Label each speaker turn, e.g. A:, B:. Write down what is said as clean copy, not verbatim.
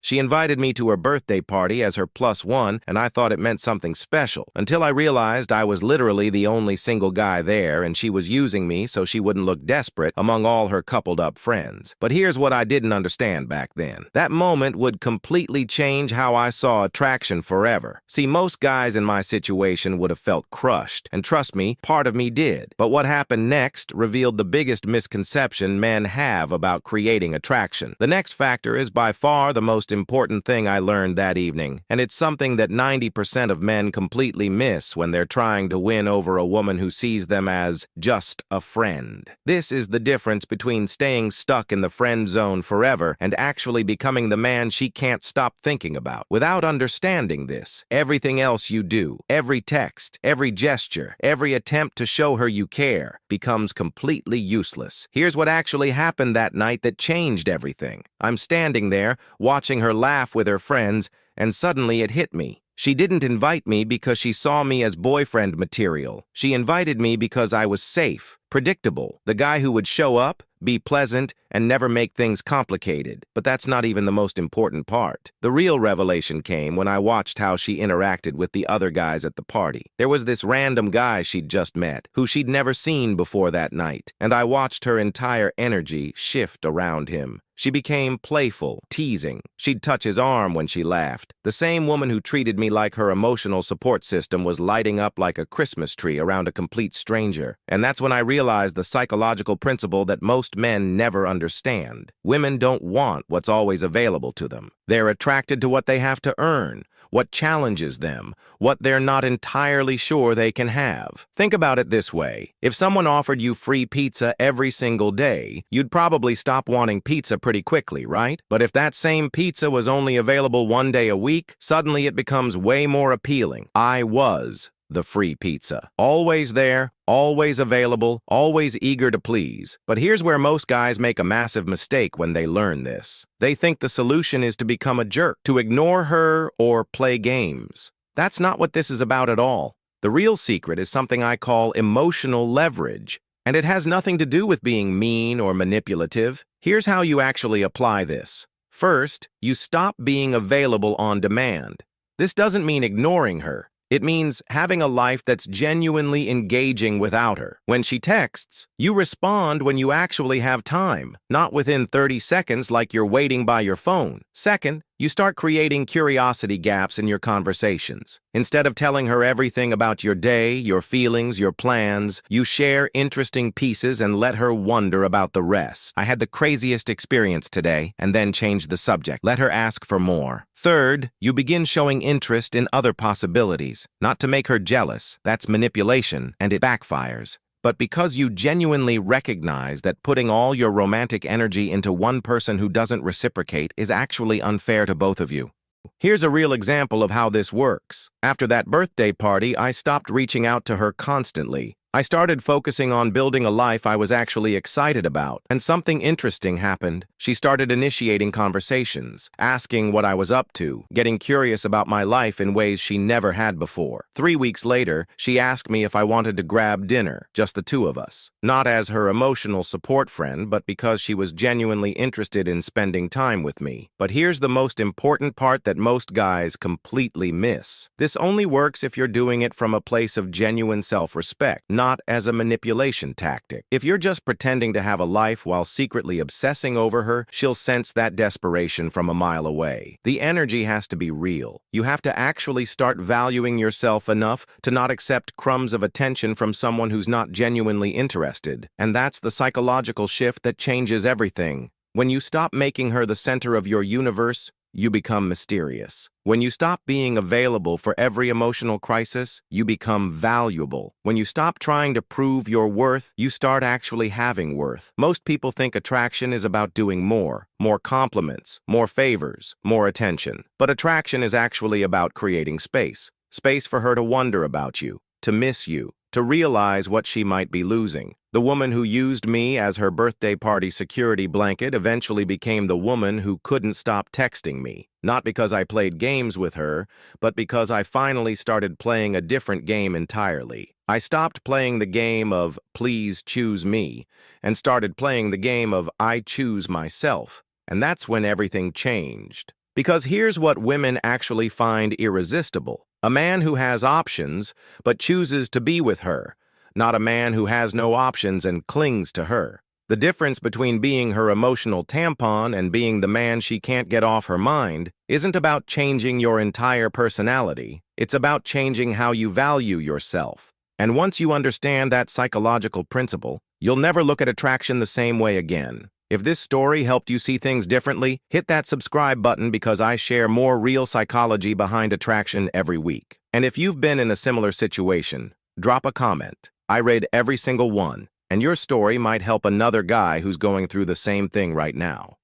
A: She invited me to her birthday party as her +1, and I thought it meant something special, until I realized I was literally the only single guy there, and she was using me so she wouldn't look desperate among all her coupled-up friends. But here's what I didn't understand back then. That moment would completely change how I saw attraction forever. See, most guys in my situation would have felt crushed, and trust me, part of me did. But what happened next revealed the biggest misconception men have about creating attraction. The next factor is by far the most important thing I learned that evening, and it's something that 90% of men completely miss when they're trying to win over a woman who sees them as just a friend. This is the difference between staying stuck in the friend zone forever and actually becoming the man she can't stop thinking about. Without understanding this, everything else you do, every text, every gesture, every attempt to show her you care, becomes completely useless. Here's what actually happened that night that changed everything. I'm standing there, watching her laugh with her friends, and suddenly it hit me. She didn't invite me because she saw me as boyfriend material. She invited me because I was safe, predictable, the guy who would show up, be pleasant, and never make things complicated. But that's not even the most important part. The real revelation came when I watched how she interacted with the other guys at the party. There was this random guy she'd just met, who she'd never seen before that night, and I watched her entire energy shift around him. She became playful, teasing. She'd touch his arm when she laughed. The same woman who treated me like her emotional support system was lighting up like a Christmas tree around a complete stranger. And that's when I realized the psychological principle that most men never understand. Women don't want what's always available to them. They're attracted to what they have to earn, what challenges them, what they're not entirely sure they can have. Think about it this way. If someone offered you free pizza every single day, you'd probably stop wanting pizza pretty quickly, right? But if that same pizza was only available one day a week, suddenly it becomes way more appealing. I was the free pizza. Always there, always available, always eager to please. But here's where most guys make a massive mistake when they learn this. They think the solution is to become a jerk, to ignore her or play games. That's not what this is about at all. The real secret is something I call emotional leverage, and it has nothing to do with being mean or manipulative. Here's how you actually apply this. First, you stop being available on demand. This doesn't mean ignoring her. It means having a life that's genuinely engaging without her. When she texts, you respond when you actually have time, not within 30 seconds like you're waiting by your phone. Second, you start creating curiosity gaps in your conversations. Instead of telling her everything about your day, your feelings, your plans, you share interesting pieces and let her wonder about the rest. I had the craziest experience today, and then change the subject. Let her ask for more. Third, you begin showing interest in other possibilities. Not to make her jealous, that's manipulation, and it backfires. But because you genuinely recognize that putting all your romantic energy into one person who doesn't reciprocate is actually unfair to both of you. Here's a real example of how this works. After that birthday party, I stopped reaching out to her constantly. I started focusing on building a life I was actually excited about, and something interesting happened. She started initiating conversations, asking what I was up to, getting curious about my life in ways she never had before. 3 weeks later, she asked me if I wanted to grab dinner, just the two of us. Not as her emotional support friend, but because she was genuinely interested in spending time with me. But here's the most important part that most guys completely miss. This only works if you're doing it from a place of genuine self-respect, not as a manipulation tactic. If you're just pretending to have a life while secretly obsessing over her, she'll sense that desperation from a mile away. The energy has to be real. You have to actually start valuing yourself enough to not accept crumbs of attention from someone who's not genuinely interested. And that's the psychological shift that changes everything. When you stop making her the center of your universe, you become mysterious. When you stop being available for every emotional crisis, you become valuable. When you stop trying to prove your worth, you start actually having worth. Most people think attraction is about doing more compliments, more favors, more attention. But attraction is actually about creating space. Space for her to wonder about you, to miss you, to realize what she might be losing. The woman who used me as her birthday party security blanket eventually became the woman who couldn't stop texting me. Not because I played games with her, but because I finally started playing a different game entirely. I stopped playing the game of please choose me and started playing the game of I choose myself. And that's when everything changed. Because here's what women actually find irresistible. A man who has options, but chooses to be with her, not a man who has no options and clings to her. The difference between being her emotional tampon and being the man she can't get off her mind isn't about changing your entire personality. It's about changing how you value yourself. And once you understand that psychological principle, you'll never look at attraction the same way again. If this story helped you see things differently, hit that subscribe button because I share more real psychology behind attraction every week. And if you've been in a similar situation, drop a comment. I read every single one, and your story might help another guy who's going through the same thing right now.